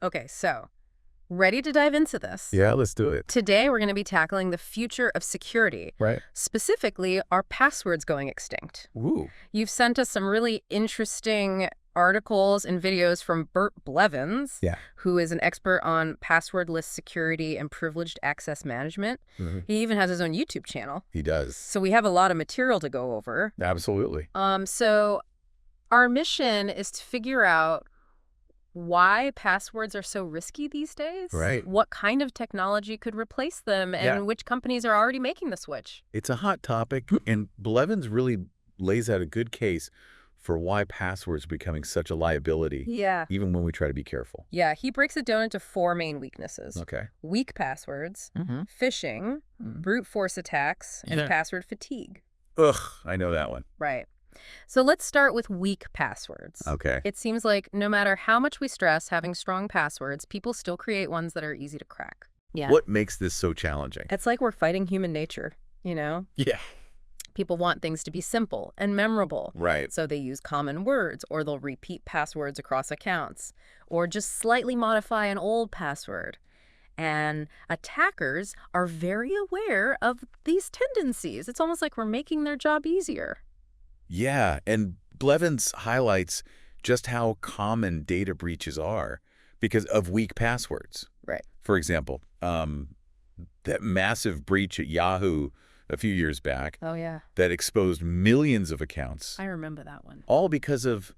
Okay, so ready to dive into this? Yeah, let's do it. Today, we're going to be tackling the future of security. Right. Specifically, are passwords going extinct? Ooh. You've sent us some really interesting articles and videos from Bert Blevins, Yeah. who is an expert on passwordless security and privileged access management. Hmm. He even has his own YouTube channel. He does. So we have a lot of material to go over. Absolutely. So our mission is to figure out why passwords are so risky these days, Right. what kind of technology could replace them, and which companies are already making the switch. It's a hot topic, and Blevins really lays out a good case for why passwords are becoming such a liability, Yeah. even when we try to be careful. Yeah, he breaks it down into four main weaknesses. Okay. Weak passwords, Mm-hmm. phishing, brute force attacks, and Yeah. password fatigue. Ugh, I know that one. Right. So let's start with weak passwords. Okay. It seems like no matter how much we stress having strong passwords, people still create ones that are easy to crack. Yeah. What makes this so challenging? It's like we're fighting human nature, you know? Yeah. People want things to be simple and memorable. Right. So they use common words, or they'll repeat passwords across accounts, or just slightly modify an old password. And attackers are very aware of these tendencies. It's almost like we're making their job easier. Yeah, and Blevins highlights just how common data breaches are because of weak passwords. Right. For example, that massive breach at Yahoo a few years back Oh, yeah. that exposed millions of accounts, I remember that one. all because of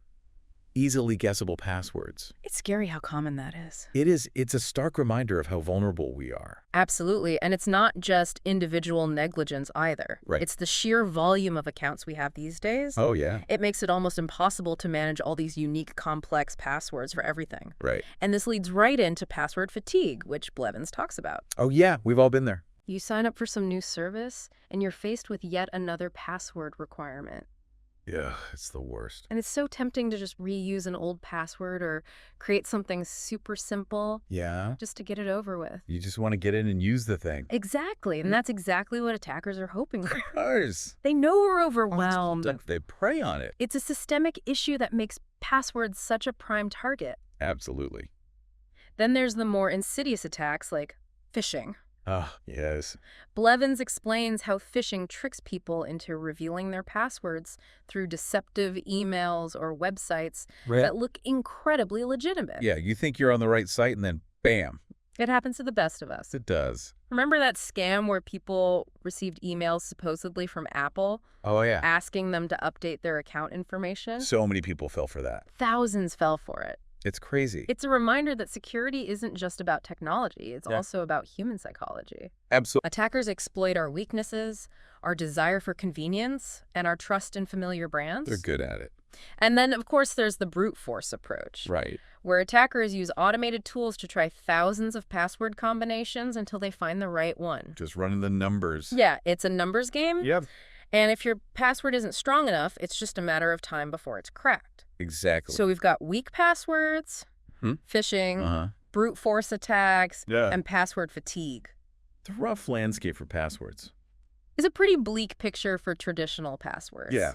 easily guessable passwords. It's scary how common that is. It's a stark reminder of how vulnerable we are. Absolutely. And it's not just individual negligence either. Right. It's the sheer volume of accounts we have these days. Oh, yeah. It makes it almost impossible to manage all these unique, complex passwords for everything. Right. And this leads right into password fatigue, which Blevins talks about. Oh, yeah, we've all been there. You sign up for some new service, and you're faced with yet another password requirement. Yeah, it's the worst. And it's so tempting to just reuse an old password or create something super simple Yeah. just to get it over with. You just want to get in and use the thing. Exactly. And that's exactly what attackers are hoping for. Ours. They know we're overwhelmed. They prey on it. It's a systemic issue that makes passwords such a prime target. Absolutely. Then there's the more insidious attacks like phishing. Ah, yes. Blevins explains how phishing tricks people into revealing their passwords through deceptive emails or websites that look incredibly legitimate. Yeah, you think you're on the right site and then bam. It happens to the best of us. It does. Remember that scam where people received emails supposedly from Apple Oh, yeah. asking them to update their account information? So many people fell for that. Thousands fell for it. It's crazy. It's a reminder that security isn't just about technology. It's also about human psychology. Absolutely. Attackers exploit our weaknesses, our desire for convenience, and our trust in familiar brands. They're good at it. And then, of course, there's the brute force approach, Right. where attackers use automated tools to try thousands of password combinations until they find the right one. Just running the numbers. Yeah, it's a numbers game. Yep. And if your password isn't strong enough, it's just a matter of time before it's cracked. Exactly. So we've got weak passwords, phishing, brute force attacks, Yeah. and password fatigue. It's a rough landscape for passwords. It's a pretty bleak picture for traditional passwords. Yeah.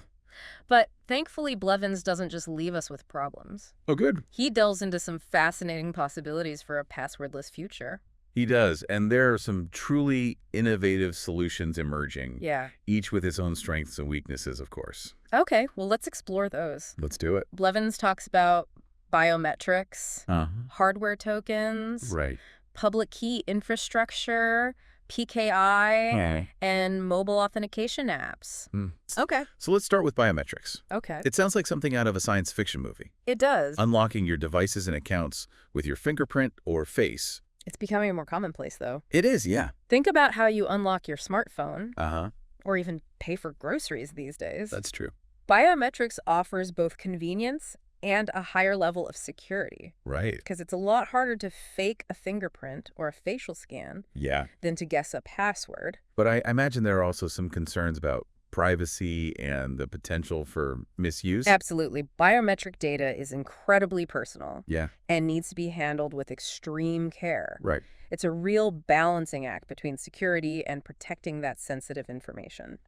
But thankfully, Blevins doesn't just leave us with problems. Oh, good. He delves into some fascinating possibilities for a passwordless future. He does. And there are some truly innovative solutions emerging, Yeah. each with its own strengths and weaknesses, of course. Okay, well, let's explore those. Let's do it. Blevins talks about biometrics, hardware tokens, Right. public key infrastructure, PKI, and mobile authentication apps. Okay. So let's start with biometrics. Okay. It sounds like something out of a science fiction movie. It does. Unlocking your devices and accounts with your fingerprint or face. It's becoming more commonplace, though. It is, yeah. Think about how you unlock your smartphone, Uh-huh. or even pay for groceries these days. That's true. Biometrics offers both convenience and a higher level of security, Right. because it's a lot harder to fake a fingerprint or a facial scan Yeah. than to guess a password. But I imagine there are also some concerns about privacy and the potential for misuse. Absolutely. Biometric data is incredibly personal Yeah. and needs to be handled with extreme care. Right. It's a real balancing act between security and protecting that sensitive information.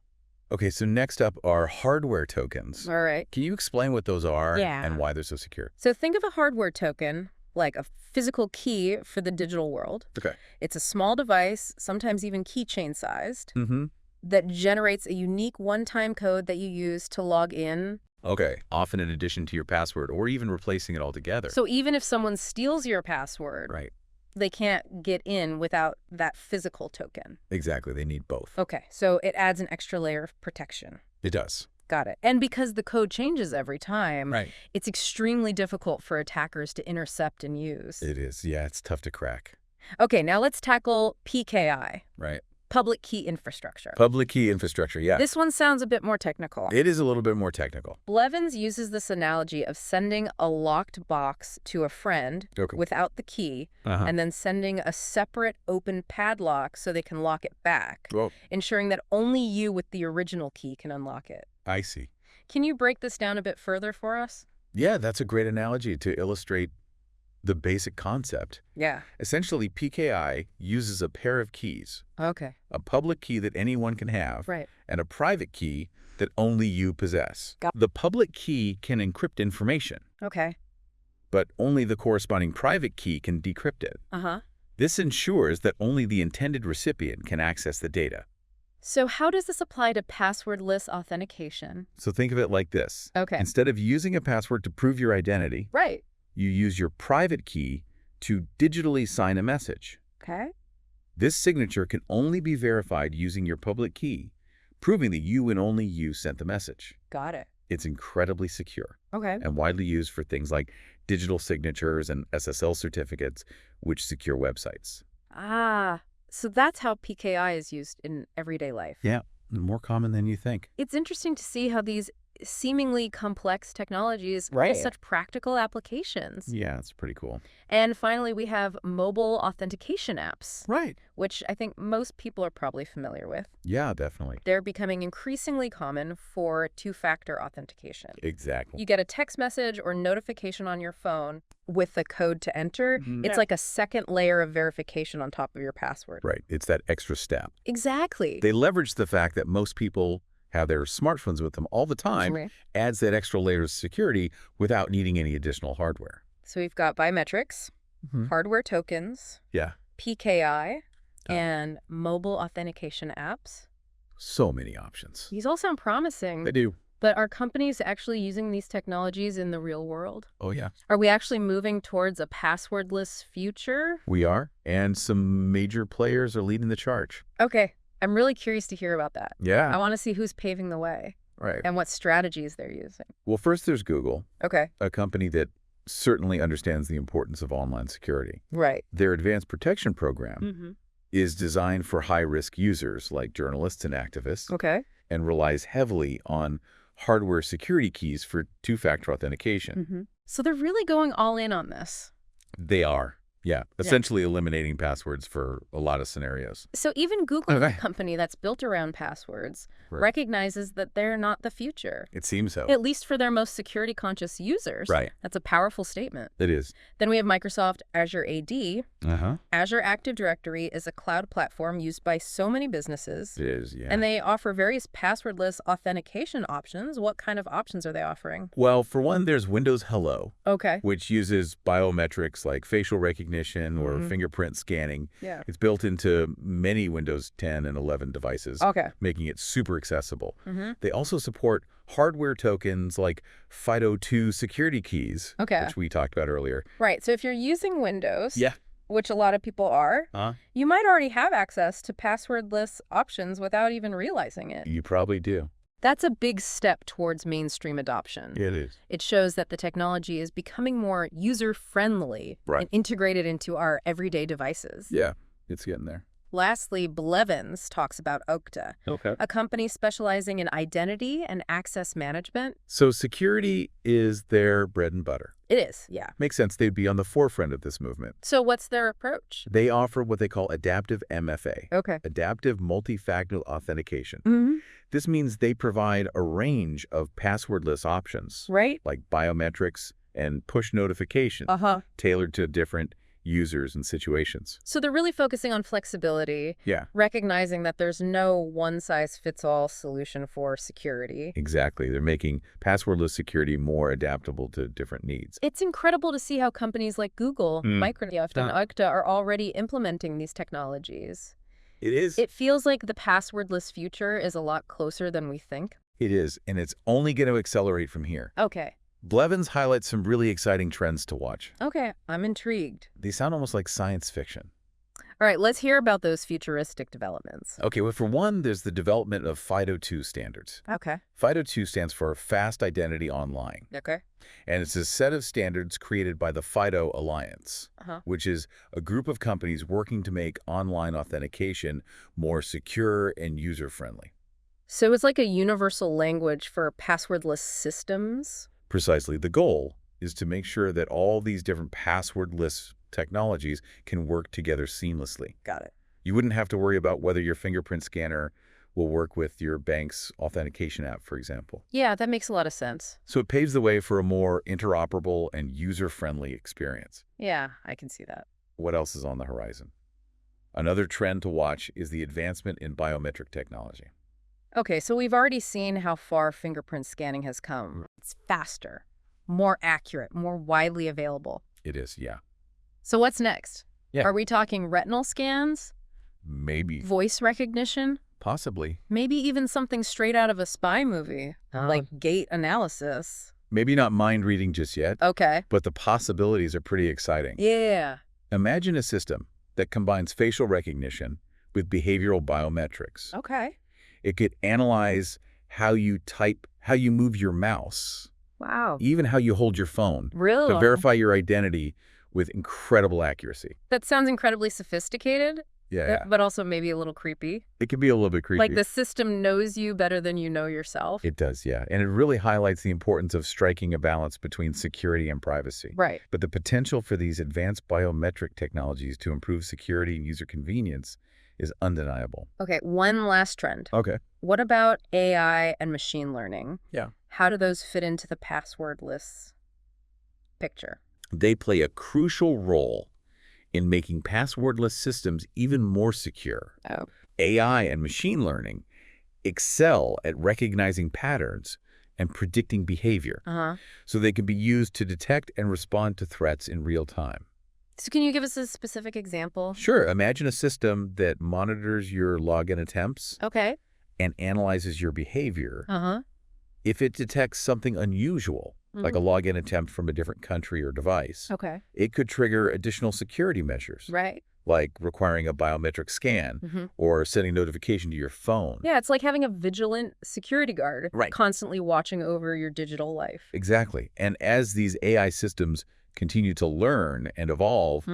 Okay, so next up are hardware tokens. All right. Can you explain what those are Yeah. and why they're so secure? So think of a hardware token like a physical key for the digital world. Okay. It's a small device, sometimes even keychain sized, Mm-hmm. that generates a unique one-time code that you use to log in. Okay. Often in addition to your password or even replacing it altogether. So even if someone steals your password, Right. they can't get in without that physical token. Exactly. They need both. Okay, so it adds an extra layer of protection. It does. Got it. And because the code changes every time, Right. it's extremely difficult for attackers to intercept and use. It is. Yeah, it's tough to crack. Okay, now let's tackle PKI, Right. public key infrastructure. Public key infrastructure. Yeah. This one sounds a bit more technical. It is a little bit more technical. Blevins uses this analogy of sending a locked box to a friend Okay. without the key, Uh-huh. and then sending a separate open padlock so they can lock it back, Well, ensuring that only you with the original key can unlock it. I see. Can you break this down a bit further for us? Yeah, that's a great analogy to illustrate the basic concept. Yeah. Essentially, PKI uses a pair of keys, Okay. a public key that anyone can have, Right. and a private key that only you possess. Got- The public key can encrypt information, Okay. but only the corresponding private key can decrypt it. Uh-huh. This ensures that only the intended recipient can access the data. So how does this apply to passwordless authentication? So think of it like this. Okay. Instead of using a password to prove your identity, Right. you use your private key to digitally sign a message. Okay. This signature can only be verified using your public key, proving that you and only you sent the message. Got it. It's incredibly secure Okay. and widely used for things like digital signatures and SSL certificates, which secure websites. Ah, so that's how PKI is used in everyday life. Yeah, more common than you think. It's interesting to see how these seemingly complex technologies Right. have such practical applications. Yeah, it's pretty cool. And finally, we have mobile authentication apps, Right. which I think most people are probably familiar with. Yeah, definitely. They're becoming increasingly common for two-factor authentication. Exactly. You get a text message or notification on your phone with the code to enter. Mhm. It's like a second layer of verification on top of your password. Right. It's that extra step. Exactly. They leverage the fact that most people have their smartphones with them all the time, Right. adds that extra layer of security without needing any additional hardware. So we've got biometrics, Mhm. hardware tokens, Yeah. PKI, Oh. and mobile authentication apps. So many options. These all sound promising, They do. but are companies actually using these technologies in the real world? Oh, yeah. Are we actually moving towards a passwordless future? We are. And some major players are leading the charge. Okay, I'm really curious to hear about that. I Yeah. want to see who's paving the way Right. and what strategies they're using. Well, first there's Google, Okay, a company that certainly understands the importance of online security. right. Their advanced protection program Mm-hmm. is designed for high-risk users like journalists and activists Okay. and relies heavily on hardware security keys for two-factor authentication. Mm-hmm. So they're really going all in on this. They are. Yeah, essentially eliminating passwords for a lot of scenarios. So even Google, a Okay. company that's built around passwords, Right. recognizes that they're not the future, It seems so. at least for their most security-conscious users. Right. That's a powerful statement. It is. Then we have Microsoft Azure AD. Uh-huh. Azure Active Directory is a cloud platform used by so many businesses, It is, yeah. and they offer various passwordless authentication options. What kind of options are they offering? Well, for one, there's Windows Hello, Okay. which uses biometrics like facial recognition or Mhm. fingerprint scanning. Yeah. It's built into many Windows 10 and 11 devices, Okay. making it super accessible. Mm-hmm. They also support hardware tokens like FIDO2 security keys, Okay. which we talked about earlier. Right. So if you're using Windows, Yeah. which a lot of people are, Uh, you might already have access to passwordless options without even realizing it. you probably do. That's a big step towards mainstream adoption. It is. It shows that the technology is becoming more user-friendly Right. and integrated into our everyday devices. Yeah, it's getting there. Lastly, Blevins talks about Okta, Okay. a company specializing in identity and access management. So security is their bread and butter. It is, yeah. Makes sense they'd be on the forefront of this movement. So what's their approach? They offer what they call adaptive MFA, Okay. adaptive multi-factor authentication. Mm-hmm. This means they provide a range of passwordless options, Right? like biometrics and push notifications, Uh-huh. tailored to different users and situations. So they're really focusing on flexibility, Yeah, recognizing that there's no one-size-fits-all solution for security. exactly. They're making passwordless security more adaptable to different needs. It's incredible to see how companies like Google, Mm. Microsoft, and Okta are already implementing these technologies. It is. It feels like the passwordless future is a lot closer than we think. It is, and it's only going to accelerate from here. Okay. Blevins highlights some really exciting trends to watch. Okay, I'm intrigued. They sound almost like science fiction. All right, let's hear about those futuristic developments. Okay, well, for one, there's the development of FIDO2 standards. Okay. FIDO2 stands for Fast Identity Online, Okay. and it's a set of standards created by the FIDO Alliance, which is a group of companies working to make online authentication more secure and user-friendly. So it's like a universal language for passwordless systems? Precisely. The goal is to make sure that all these different passwordless technologies can work together seamlessly. Got it. You wouldn't have to worry about whether your fingerprint scanner will work with your bank's authentication app, for example. Yeah, that makes a lot of sense. So it paves the way for a more interoperable and user-friendly experience. Yeah, I can see that. What else is on the horizon? Another trend to watch is the advancement in biometric technology. Okay, so we've already seen how far fingerprint scanning has come. It's faster, more accurate, more widely available. It is, yeah. So what's next? Yeah. Are we talking retinal scans? Maybe. Voice recognition? Possibly. Maybe even something straight out of a spy movie, like gait analysis. Maybe not mind reading just yet, Okay. but the possibilities are pretty exciting. Yeah. Imagine a system that combines facial recognition with behavioral biometrics. Okay. It could analyze how you type, how you move your mouse, Wow. even how you hold your phone, Really? to verify your identity with incredible accuracy. That sounds incredibly sophisticated, Yeah, but also maybe a little creepy. it can be a little bit creepy. Like the system knows you better than you know yourself. It does, yeah. And it really highlights the importance of striking a balance between security and privacy. Right. But the potential for these advanced biometric technologies to improve security and user convenience is undeniable. Okay, one last trend. Okay. What about AI and machine learning? Yeah. How do those fit into the passwordless picture? They play a crucial role in making passwordless systems even more secure. Oh. AI and machine learning excel at recognizing patterns and predicting behavior, so they can be used to detect and respond to threats in real time. So can you give us a specific example? Sure, imagine a system that monitors your login attempts Okay. and analyzes your behavior. Uh-huh. If it detects something unusual, like a login attempt from a different country or device, Okay. it could trigger additional security measures, Right. like requiring a biometric scan or sending notification to your phone. Yeah, it's like having a vigilant security guard Right. constantly watching over your digital life. Exactly. And as these AI systems continue to learn and evolve,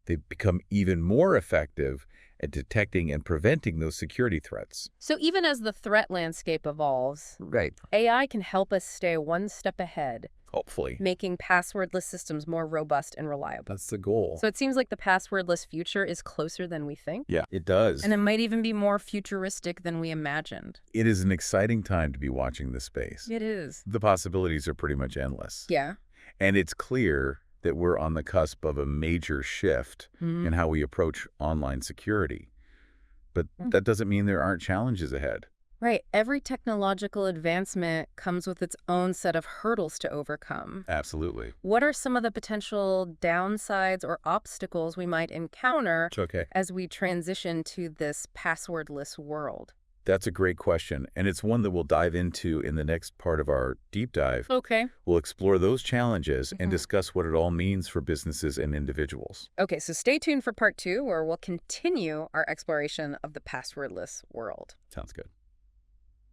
they become even more effective at detecting and preventing those security threats. So even as the threat landscape evolves, Right. AI can help us stay one step ahead, Hopefully. making passwordless systems more robust and reliable. That's the goal. So it seems like the passwordless future is closer than we think. Yeah, it does. And it might even be more futuristic than we imagined. It is an exciting time to be watching this space. It is. The possibilities are pretty much endless. Yeah. And it's clear that we're on the cusp of a major shift in how we approach online security. But that doesn't mean there aren't challenges ahead. Right. Every technological advancement comes with its own set of hurdles to overcome. Absolutely. What are some of the potential downsides or obstacles we might encounter It's okay. as we transition to this passwordless world? That's a great question, and it's one that we'll dive into in the next part of our deep dive. Okay. We'll explore those challenges and discuss what it all means for businesses and individuals. Okay, so stay tuned for part 2, where we'll continue our exploration of the passwordless world. Sounds good.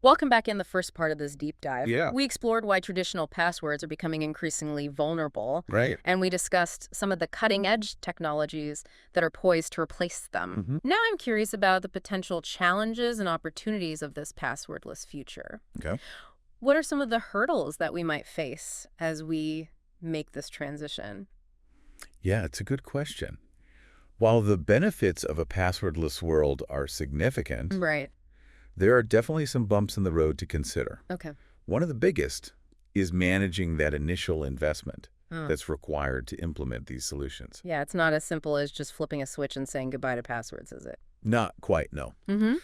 Welcome back in the first part of this deep dive. Yeah. We explored why traditional passwords are becoming increasingly vulnerable. Right. And we discussed some of the cutting-edge technologies that are poised to replace them. Now I'm curious about the potential challenges and opportunities of this passwordless future. Okay. What are some of the hurdles that we might face as we make this transition? Yeah, it's a good question. While the benefits of a passwordless world are significant, Right. there are definitely some bumps in the road to consider. Okay. One of the biggest is managing that initial investment. that's required to implement these solutions. Yeah, it's not as simple as just flipping a switch and saying goodbye to passwords, is it? Not quite, no. Mm-hmm.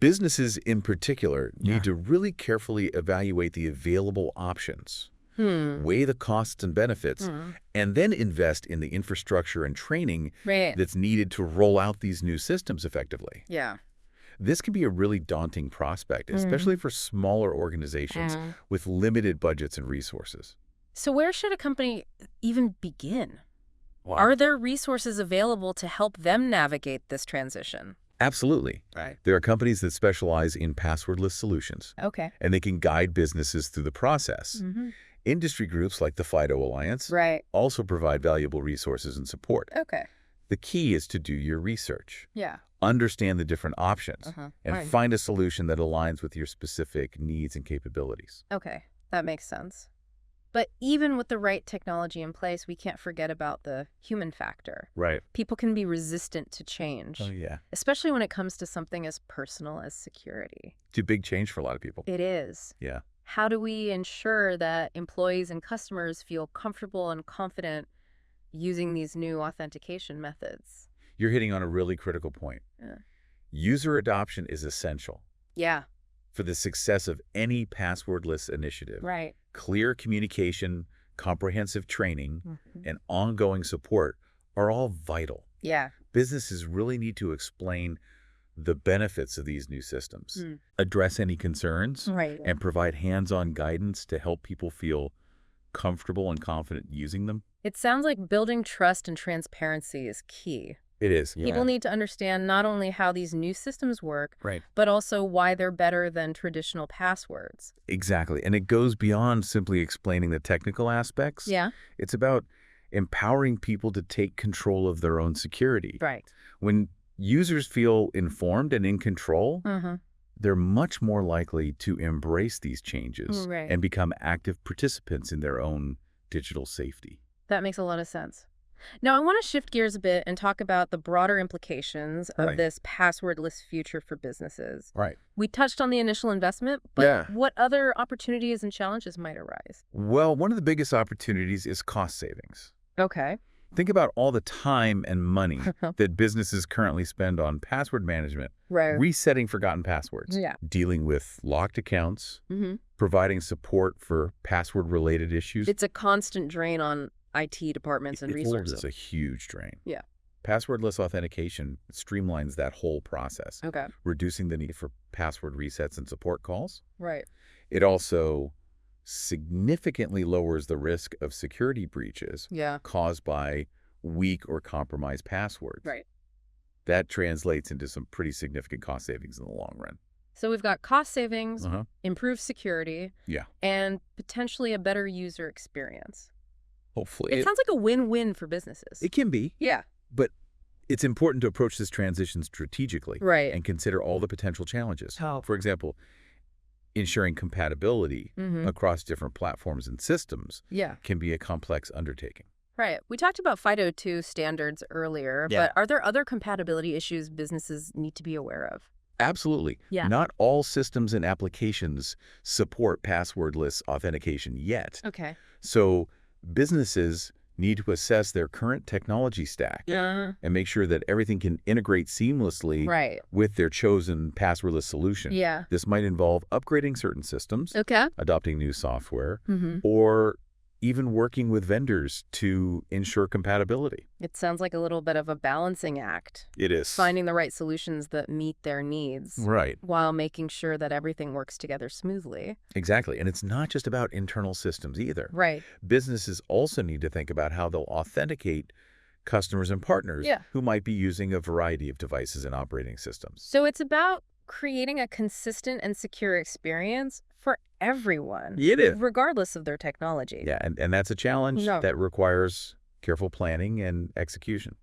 Businesses in particular need to really carefully evaluate the available options, weigh the costs and benefits, and then invest in the infrastructure and training that's needed to roll out these new systems effectively. Yeah. This can be a really daunting prospect, especially for smaller organizations with limited budgets and resources. So where should a company even begin? Wow. Are there resources available to help them navigate this transition? Absolutely. Right. There are companies that specialize in passwordless solutions, Okay. and they can guide businesses through the process. Industry groups like the FIDO Alliance also provide valuable resources and support. Okay. The key is to do your research. Yeah. Understand the different options and find a solution that aligns with your specific needs and capabilities. Okay, that makes sense. But even with the right technology in place, we can't forget about the human factor. Right. People can be resistant to change. Oh, yeah. Especially when it comes to something as personal as security. It's a big change for a lot of people. It is. Yeah. How do we ensure that employees and customers feel comfortable and confident using these new authentication methods? You're hitting on a really critical point. Yeah. User adoption is essential Yeah. for the success of any passwordless initiative. Right. Clear communication, comprehensive training, and ongoing support are all vital. Yeah. Businesses really need to explain the benefits of these new systems, address any concerns, and provide hands-on guidance to help people feel comfortable and confident using them. It sounds like building trust and transparency is key. It is. People need to understand not only how these new systems work, Right. but also why they're better than traditional passwords. Exactly. And it goes beyond simply explaining the technical aspects. Yeah. It's about empowering people to take control of their own security. Right. When users feel informed and in control, they're much more likely to embrace these changes and become active participants in their own digital safety. That makes a lot of sense. Now, I want to shift gears a bit and talk about the broader implications of this passwordless future for businesses. Right. We touched on the initial investment, but what other opportunities and challenges might arise? Well, one of the biggest opportunities is cost savings. Okay. Think about all the time and money that businesses currently spend on password management, resetting forgotten passwords, dealing with locked accounts, providing support for password-related issues. It's a constant drain on IT departments and resources. It's a huge drain. Yeah. Passwordless authentication streamlines that whole process, reducing the need for password resets and support calls. Right. It also significantly lowers the risk of security breaches caused by weak or compromised passwords. Right. That translates into some pretty significant cost savings in the long run. So we've got cost savings, improved security, and potentially a better user experience. Hopefully. It sounds like a win-win for businesses. It can be. Yeah. But it's important to approach this transition strategically and consider all the potential challenges. For example, ensuring compatibility across different platforms and systems can be a complex undertaking. Right. We talked about FIDO2 standards earlier, but are there other compatibility issues businesses need to be aware of? Absolutely. Yeah. Not all systems and applications support passwordless authentication yet. Okay. So businesses need to assess their current technology stack and make sure that everything can integrate seamlessly with their chosen passwordless solution. Yeah. This might involve upgrading certain systems, adopting new software, or even working with vendors to ensure compatibility. It sounds like a little bit of a balancing act. It is. Finding the right solutions that meet their needs. Right. While making sure that everything works together smoothly. Exactly. And it's not just about internal systems either. Right. Businesses also need to think about how they'll authenticate customers and partners who might be using a variety of devices and operating systems. So it's about creating a consistent and secure experience for everyone, It is. regardless of their technology. Yeah, and that's a challenge that requires careful planning and execution.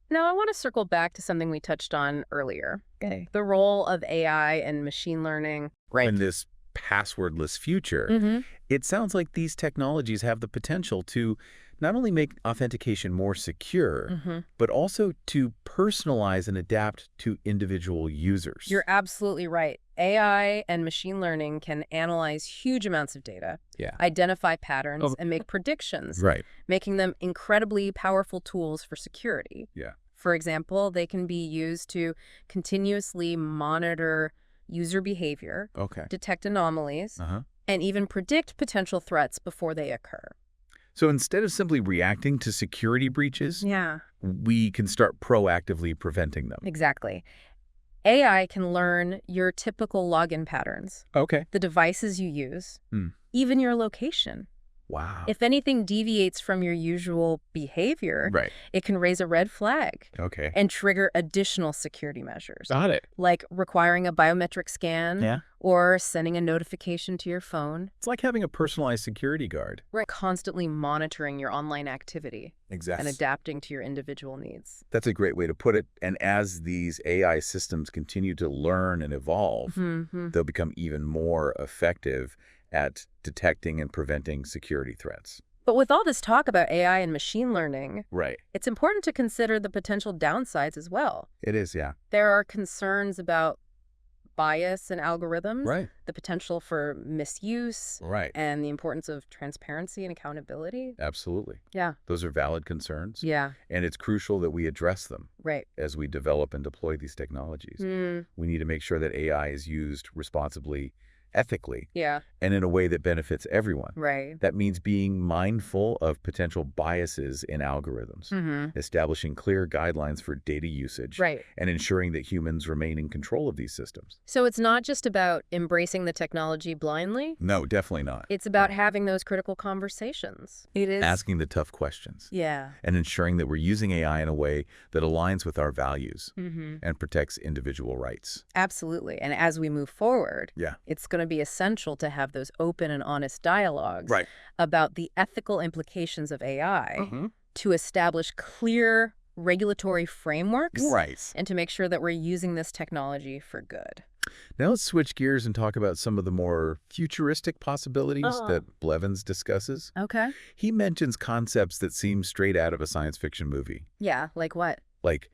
Now, I want to circle back to something we touched on earlier. The role of AI and machine learning. In this passwordless future, it sounds like these technologies have the potential to not only make authentication more secure, but also to personalize and adapt to individual users. You're absolutely right. AI and machine learning can analyze huge amounts of data, Yeah. identify patterns, Oh. and make predictions, Right. making them incredibly powerful tools for security. Yeah. For example, they can be used to continuously monitor user behavior, Okay. detect anomalies, Uh-huh. and even predict potential threats before they occur. So instead of simply reacting to security breaches, Yeah, we can start proactively preventing them. exactly. AI can learn your typical login patterns, Okay. the devices you use, Hmm. even your location. Wow. If anything deviates from your usual behavior, Right. it can raise a red flag Okay. and trigger additional security measures, Got it. like requiring a biometric scan Yeah. or sending a notification to your phone. It's like having a personalized security guard. We're constantly monitoring your online activity and Exactly. adapting to your individual needs. That's a great way to put it. And as these AI systems continue to learn and evolve, Mm-hmm. they'll become even more effective at detecting and preventing security threats. But with all this talk about AI and machine learning, Right. it's important to consider the potential downsides as well. It is, yeah. There are concerns about bias in algorithms, Right. the potential for misuse, Right. and the importance of transparency and accountability. Absolutely. Yeah. Those are valid concerns. Yeah. And it's crucial that we address them Right. as we develop and deploy these technologies. Mm, We need to make sure that AI is used responsibly, ethically, yeah. and in a way that benefits everyone. Right. That means being mindful of potential biases in algorithms, Mm-hmm. establishing clear guidelines for data usage, Right. and ensuring that humans remain in control of these systems. So it's not just about embracing the technology blindly. No, definitely not. It's about having those critical conversations. It is. Asking the tough questions Yeah. and ensuring that we're using AI in a way that aligns with our values Mm-hmm. and protects individual rights. Absolutely. And as we move forward, Yeah. it's going to be essential to have those open and honest dialogues Right. about the ethical implications of AI Mhm. to establish clear regulatory frameworks Right. and to make sure that we're using this technology for good. Now let's switch gears and talk about some of the more futuristic possibilities Uh-huh. that Blevins discusses. Okay. He mentions concepts that seem straight out of a science fiction movie, Yeah, like what? like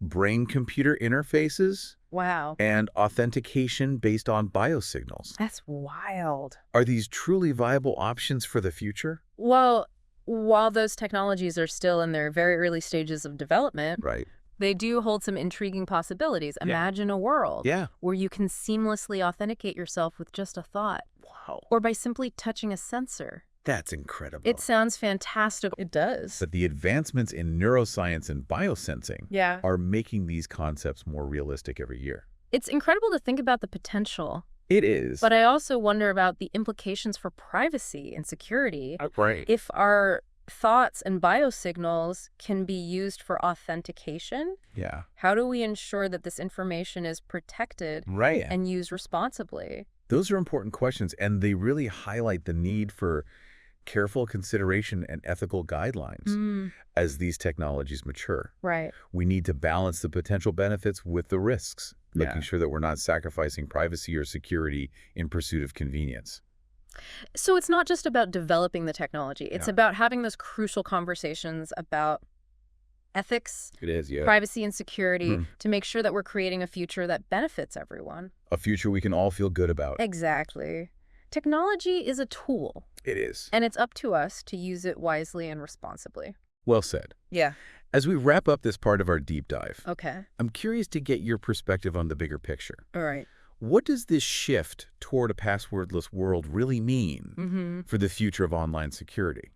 brain-computer interfaces Wow. and authentication based on biosignals. That's wild. Are these truly viable options for the future? Well, while those technologies are still in their very early stages of development, Right. they do hold some intriguing possibilities. Yeah. Imagine a world Yeah. where you can seamlessly authenticate yourself with just a thought Wow. or by simply touching a sensor. That's incredible. It sounds fantastic. It does. But the advancements in neuroscience and biosensing Yeah. are making these concepts more realistic every year. It's incredible to think about the potential, It is. but I also wonder about the implications for privacy and security. Right. If our thoughts and biosignals can be used for authentication, Yeah. how do we ensure that this information is protected Right. and used responsibly? Those are important questions, and they really highlight the need for careful consideration and ethical guidelines as these technologies mature. Right. We need to balance the potential benefits with the risks, making Yeah. sure that we're not sacrificing privacy or security in pursuit of convenience. So it's not just about developing the technology. It's Yeah. about having those crucial conversations about ethics, It is, yeah. privacy, and security Hmm. to make sure that we're creating a future that benefits everyone. A future we can all feel good about. Exactly. Technology is a tool, It is. and it's up to us to use it wisely and responsibly. Well said. Yeah. As we wrap up this part of our deep dive, Okay. I'm curious to get your perspective on the bigger picture. All right. What does this shift toward a passwordless world really mean Mm-hmm. for the future of online security?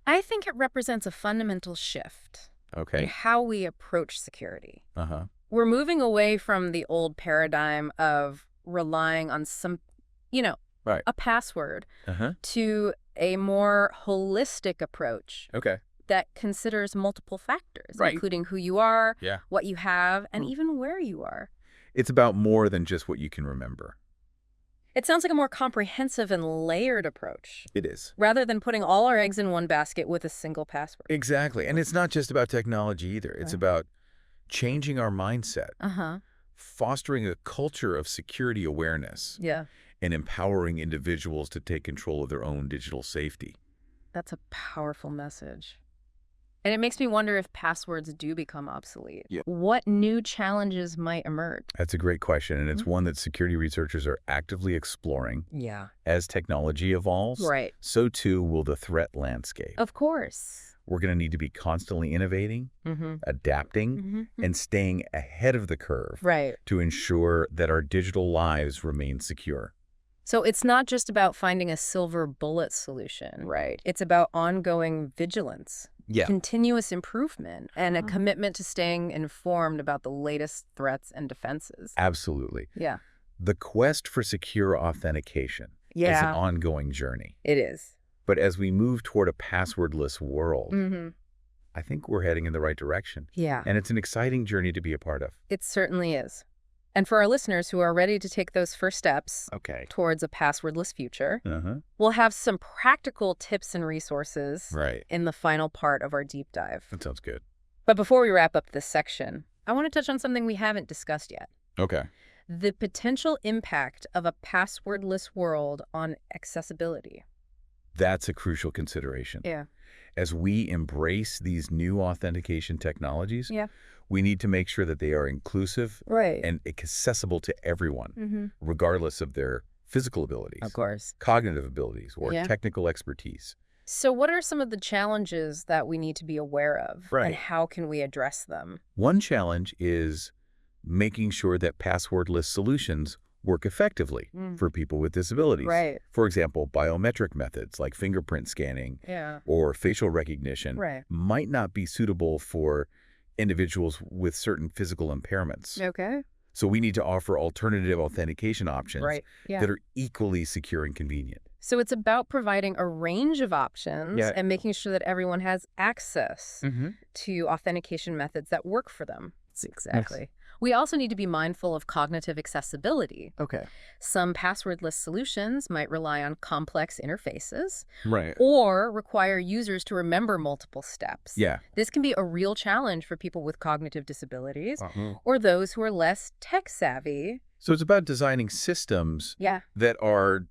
I think it represents a fundamental shift in Okay. how we approach security. Uh-huh. We're moving away from the old paradigm of relying on Right. a password Uh-huh. to a more holistic approach Okay. that considers multiple factors, Right. including who you are, Yeah. what you have, and Hmm. even where you are. It's about more than just what you can remember. It sounds like a more comprehensive and layered approach, It is. rather than putting all our eggs in one basket with a single password. Exactly. And it's not just about technology either. It's Right. about changing our mindset, Uh-huh. fostering a culture of security awareness, Yeah. and empowering individuals to take control of their own digital safety. That's a powerful message. And it makes me wonder if passwords do become obsolete. Yeah. What new challenges might emerge? That's a great question, and it's one that security researchers are actively exploring. Yeah. As technology evolves, Right. so too will the threat landscape. Of course. We're going to need to be constantly innovating, adapting, and staying ahead of the curve Right. to ensure that our digital lives remain secure. So it's not just about finding a silver bullet solution. Right. It's about ongoing vigilance, Yeah. continuous improvement, and a commitment to staying informed about the latest threats and defenses. Absolutely. Yeah. The quest for secure authentication is an ongoing journey. It is. But as we move toward a passwordless world, I think we're heading in the right direction. Yeah. And it's an exciting journey to be a part of. It certainly is. And for our listeners who are ready to take those first steps towards a passwordless future, we'll have some practical tips and resources in the final part of our deep dive. That sounds good. But before we wrap up this section, I want to touch on something we haven't discussed yet. Okay. The potential impact of a passwordless world on accessibility. That's a crucial consideration. Yeah. As we embrace these new authentication technologies, we need to make sure that they are inclusive and accessible to everyone, regardless of their physical abilities, Of course. cognitive abilities, or technical expertise. So what are some of the challenges that we need to be aware of? Right. And how can we address them? One challenge is making sure that passwordless solutions work effectively for people with disabilities. Right. For example, biometric methods like fingerprint scanning or facial recognition might not be suitable for individuals with certain physical impairments. Okay. So we need to offer alternative authentication options Yeah. that are equally secure and convenient. So it's about providing a range of options and making sure that everyone has access to authentication methods that work for them. Exactly. We also need to be mindful of cognitive accessibility. Okay. Some passwordless solutions might rely on complex interfaces Right. or require users to remember multiple steps. Yeah. This can be a real challenge for people with cognitive disabilities or those who are less tech savvy. So it's about designing systems that are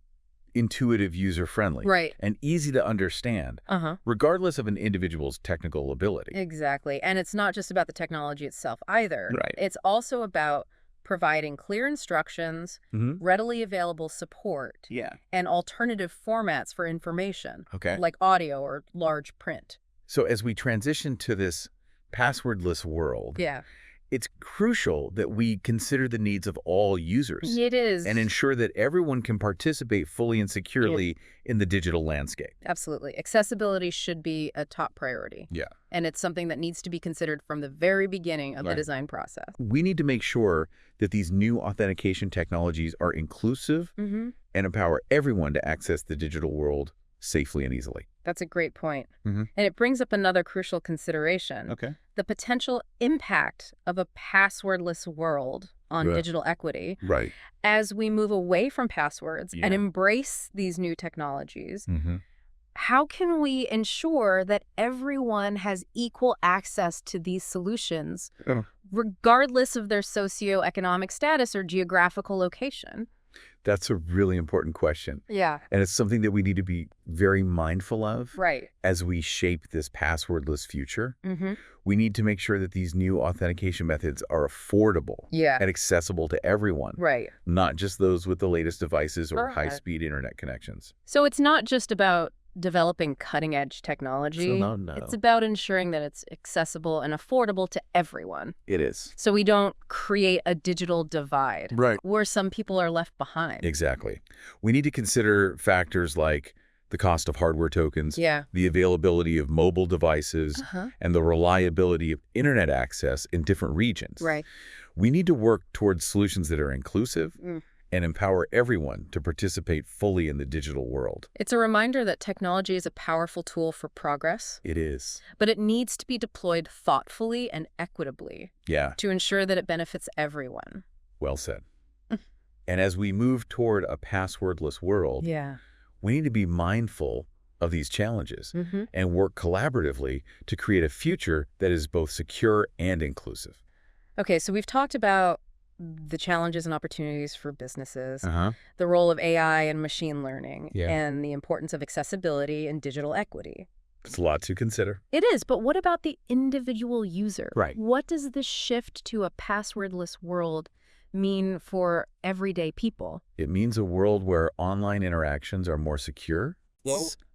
intuitive, user-friendly, and easy to understand, regardless of an individual's technical ability. Exactly. And it's not just about the technology itself either. Right. It's also about providing clear instructions, readily available support, and alternative formats for information, like audio or large print. So as we transition to this passwordless world, it's crucial that we consider the needs of all users. It is. And ensure that everyone can participate fully and securely in the digital landscape. Absolutely. Accessibility should be a top priority. Yeah. And it's something that needs to be considered from the very beginning of the design process. We need to make sure that these new authentication technologies are inclusive and empower everyone to access the digital world safely and easily. That's a great point. And it brings up another crucial consideration. The potential impact of a passwordless world on digital equity. Right. As we move away from passwords and embrace these new technologies, how can we ensure that everyone has equal access to these solutions, regardless of their socioeconomic status or geographical location? That's a really important question. Yeah. And it's something that we need to be very mindful of Right. as we shape this passwordless future. We need to make sure that these new authentication methods are affordable and accessible to everyone, Right. not just those with the latest devices or high-speed internet connections. So it's not just about developing cutting-edge technology. So no. It's about ensuring that it's accessible and affordable to everyone. It is. So we don't create a digital divide where some people are left behind. Exactly. We need to consider factors like the cost of hardware tokens, the availability of mobile devices, and the reliability of internet access in different regions. Right. We need to work towards solutions that are inclusive and empower everyone to participate fully in the digital world. It's a reminder that technology is a powerful tool for progress. It is. But it needs to be deployed thoughtfully and equitably to ensure that it benefits everyone. Well said. And as we move toward a passwordless world, we need to be mindful of these challenges and work collaboratively to create a future that is both secure and inclusive. Okay, so we've talked about the challenges and opportunities for businesses, the role of AI and machine learning, and the importance of accessibility and digital equity. It's a lot to consider. It is, but what about the individual user? Right. What does this shift to a passwordless world mean for everyday people? It means a world where online interactions are more secure,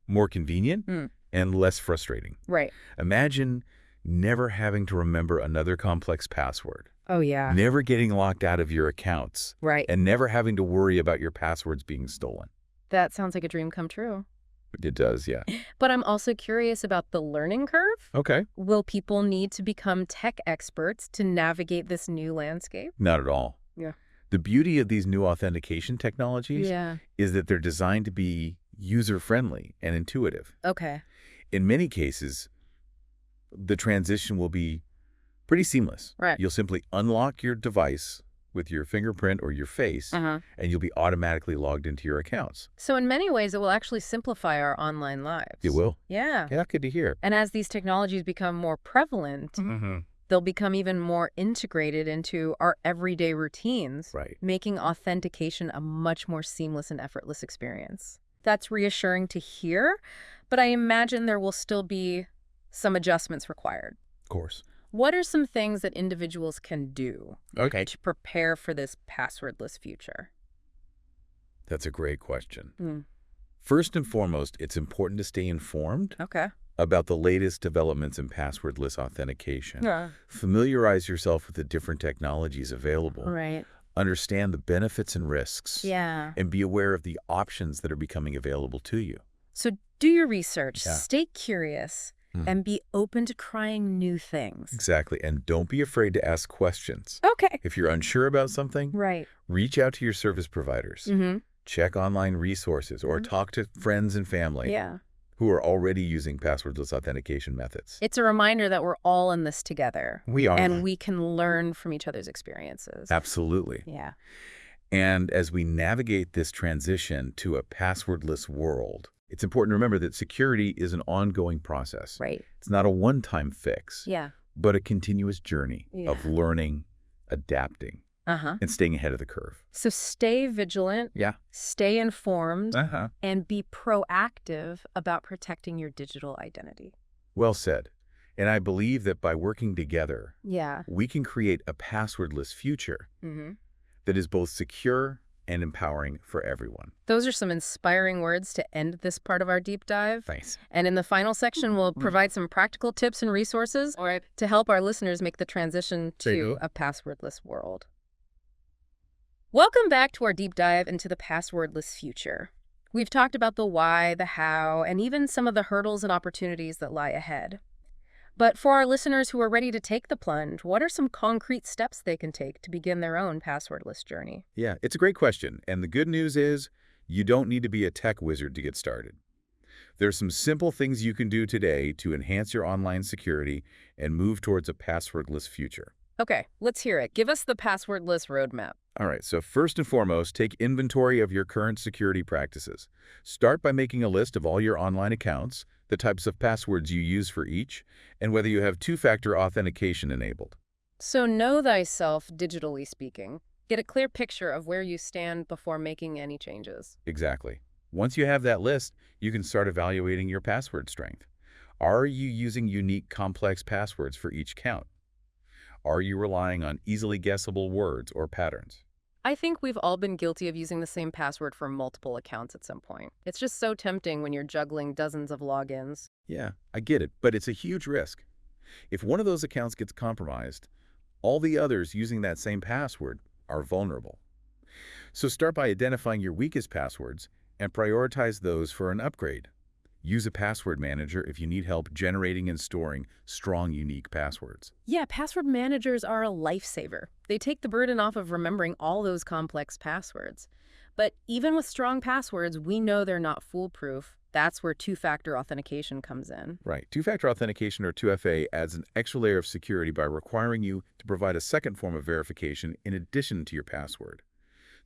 more convenient, and less frustrating. Right. Imagine never having to remember another complex password, Oh, yeah. never getting locked out of your accounts, Right. and never having to worry about your passwords being stolen. That sounds like a dream come true. It does, yeah. But I'm also curious about the learning curve. Okay. Will people need to become tech experts to navigate this new landscape? Not at all. Yeah. The beauty of these new authentication technologies Yeah. is that they're designed to be user-friendly and intuitive. Okay. In many cases, the transition will be pretty seamless. Right. You'll simply unlock your device with your fingerprint or your face, and you'll be automatically logged into your accounts. So in many ways, it will actually simplify our online lives. It will. Yeah. Yeah, good to hear. And as these technologies become more prevalent, they'll become even more integrated into our everyday routines, Right. making authentication a much more seamless and effortless experience. That's reassuring to hear, but I imagine there will still be some adjustments required. Of course. What are some things that individuals can do Okay. to prepare for this passwordless future? That's a great question. First and foremost, it's important to stay informed Okay. about the latest developments in passwordless authentication. Yeah. Familiarize yourself with the different technologies available. Right. Understand the benefits and risks. Yeah. And be aware of the options that are becoming available to you. So do your research, Yeah. stay curious, and be open to trying new things. Exactly. And don't be afraid to ask questions. Okay. If you're unsure about something, Right. reach out to your service providers. Check online resources or talk to friends and family Yeah. who are already using passwordless authentication methods. It's a reminder that we're all in this together. We are. And we can learn from each other's experiences. Absolutely. Yeah. And as we navigate this transition to a passwordless world, it's important to remember that security is an ongoing process. Right. It's not a one-time fix, Yeah. but a continuous journey of Yeah. learning, adapting, and staying ahead of the curve. So stay vigilant, Yeah. stay informed, Uh-huh. and be proactive about protecting your digital identity. Well said. And I believe that by working together, Yeah. we can create a passwordless future that is both secure and empowering for everyone. Those are some inspiring words to end this part of our deep dive. Thanks. And in the final section, we'll provide some practical tips and resources to help our listeners make the transition to a passwordless world. Welcome back to our deep dive into the passwordless future. We've talked about the why, the how, and even some of the hurdles and opportunities that lie ahead. But for our listeners who are ready to take the plunge, what are some concrete steps they can take to begin their own passwordless journey? Yeah, it's a great question. And the good news is you don't need to be a tech wizard to get started. There's some simple things you can do today to enhance your online security and move towards a passwordless future. Okay, let's hear it. Give us the passwordless roadmap. All right, so first and foremost, take inventory of your current security practices. Start by making a list of all your online accounts, the types of passwords you use for each, and whether you have two-factor authentication enabled. So know thyself, digitally speaking. Get a clear picture of where you stand before making any changes. Exactly. Once you have that list, you can start evaluating your password strength. Are you using unique, complex passwords for each account? Are you relying on easily guessable words or patterns? I think we've all been guilty of using the same password for multiple accounts at some point. It's just so tempting when you're juggling dozens of logins. Yeah, I get it, but it's a huge risk. If one of those accounts gets compromised, all the others using that same password are vulnerable. So start by identifying your weakest passwords and prioritize those for an upgrade. Use a password manager if you need help generating and storing strong, unique passwords. Yeah, password managers are a lifesaver. They take the burden off of remembering all those complex passwords. But even with strong passwords, we know they're not foolproof. That's where two-factor authentication comes in. Right. Two-factor authentication, or 2FA, adds an extra layer of security by requiring you to provide a second form of verification in addition to your password.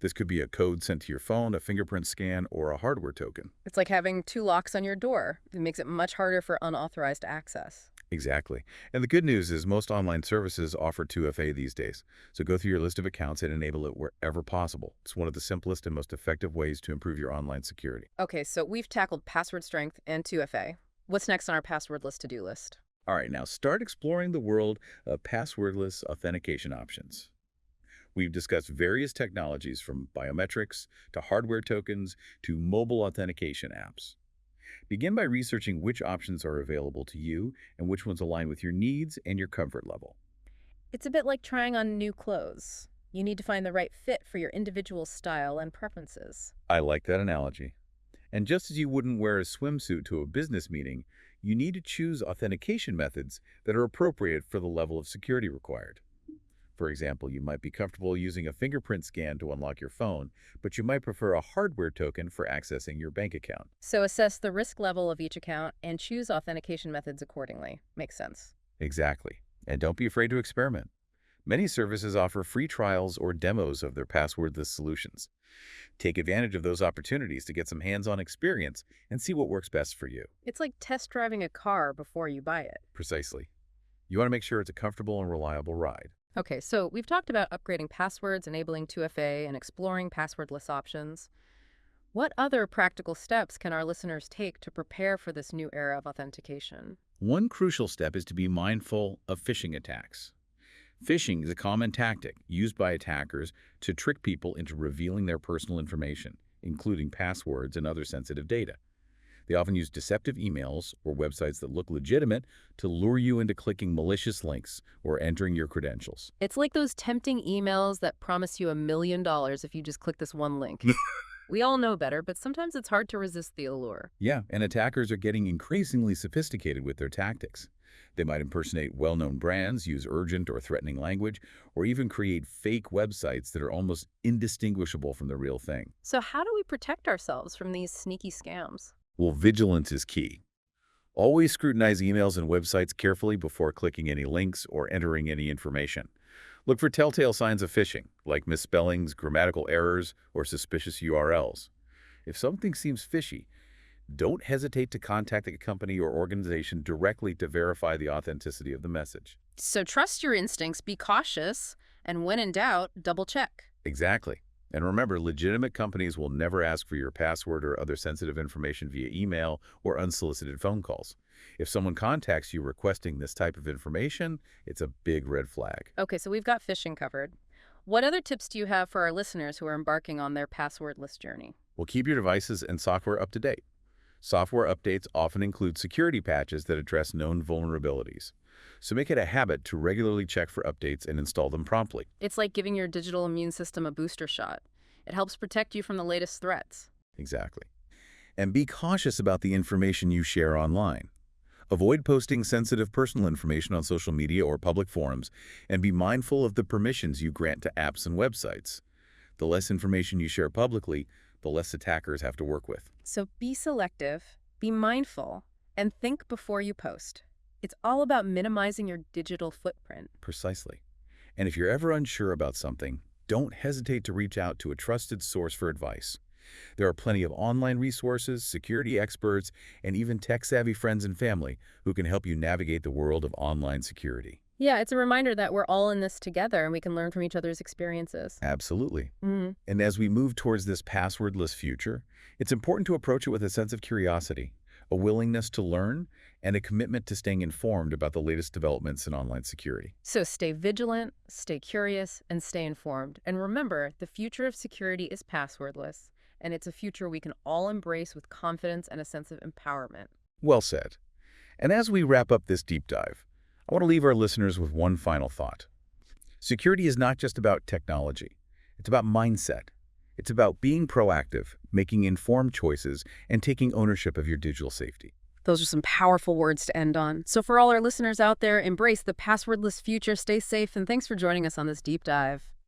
This could be a code sent to your phone, a fingerprint scan, or a hardware token. It's like having two locks on your door. It makes it much harder for unauthorized access. Exactly. And the good news is most online services offer 2FA these days. So go through your list of accounts and enable it wherever possible. It's one of the simplest and most effective ways to improve your online security. Okay, so we've tackled password strength and 2FA. What's next on our passwordless to-do list? All right, now start exploring the world of passwordless authentication options. We've discussed various technologies from biometrics to hardware tokens to mobile authentication apps. Begin by researching which options are available to you and which ones align with your needs and your comfort level. It's a bit like trying on new clothes. You need to find the right fit for your individual style and preferences. I like that analogy. And just as you wouldn't wear a swimsuit to a business meeting, you need to choose authentication methods that are appropriate for the level of security required. For example, you might be comfortable using a fingerprint scan to unlock your phone, but you might prefer a hardware token for accessing your bank account. So assess the risk level of each account and choose authentication methods accordingly. Makes sense. Exactly. And don't be afraid to experiment. Many services offer free trials or demos of their passwordless solutions. Take advantage of those opportunities to get some hands-on experience and see what works best for you. It's like test driving a car before you buy it. Precisely. You want to make sure it's a comfortable and reliable ride. Okay, so we've talked about upgrading passwords, enabling 2FA, and exploring passwordless options. What other practical steps can our listeners take to prepare for this new era of authentication? One crucial step is to be mindful of phishing attacks. Phishing is a common tactic used by attackers to trick people into revealing their personal information, including passwords and other sensitive data. They often use deceptive emails or websites that look legitimate to lure you into clicking malicious links or entering your credentials. It's like those tempting emails that promise you $1 million if you just click this one link. We all know better, but sometimes it's hard to resist the allure. Yeah, and attackers are getting increasingly sophisticated with their tactics. They might impersonate well-known brands, use urgent or threatening language, or even create fake websites that are almost indistinguishable from the real thing. So how do we protect ourselves from these sneaky scams? Well, vigilance is key. Always scrutinize emails and websites carefully before clicking any links or entering any information. Look for telltale signs of phishing, like misspellings, grammatical errors, or suspicious URLs. If something seems fishy, don't hesitate to contact a company or organization directly to verify the authenticity of the message. So trust your instincts, be cautious, and when in doubt, double check. Exactly. And remember, legitimate companies will never ask for your password or other sensitive information via email or unsolicited phone calls. If someone contacts you requesting this type of information, it's a big red flag. Okay, so we've got phishing covered. What other tips do you have for our listeners who are embarking on their passwordless journey? Well, keep your devices and software up to date. Software updates often include security patches that address known vulnerabilities. So make it a habit to regularly check for updates and install them promptly. It's like giving your digital immune system a booster shot. It helps protect you from the latest threats. Exactly. And be cautious about the information you share online. Avoid posting sensitive personal information on social media or public forums, and be mindful of the permissions you grant to apps and websites. The less information you share publicly, the less attackers have to work with. So be selective, be mindful, and think before you post. It's all about minimizing your digital footprint. Precisely. And if you're ever unsure about something, don't hesitate to reach out to a trusted source for advice. There are plenty of online resources, security experts, and even tech-savvy friends and family who can help you navigate the world of online security. Yeah, it's a reminder that we're all in this together and we can learn from each other's experiences. Absolutely. Mm-hmm. And as we move towards this passwordless future, it's important to approach it with a sense of curiosity, a willingness to learn, and a commitment to staying informed about the latest developments in online security. So stay vigilant, stay curious, and stay informed. And remember, the future of security is passwordless, and it's a future we can all embrace with confidence and a sense of empowerment. Well said. And as we wrap up this deep dive, I want to leave our listeners with one final thought. Security is not just about technology. It's about mindset. It's about being proactive, making informed choices, and taking ownership of your digital safety. Those are some powerful words to end on. So for all our listeners out there, embrace the passwordless future, stay safe, and thanks for joining us on this deep dive.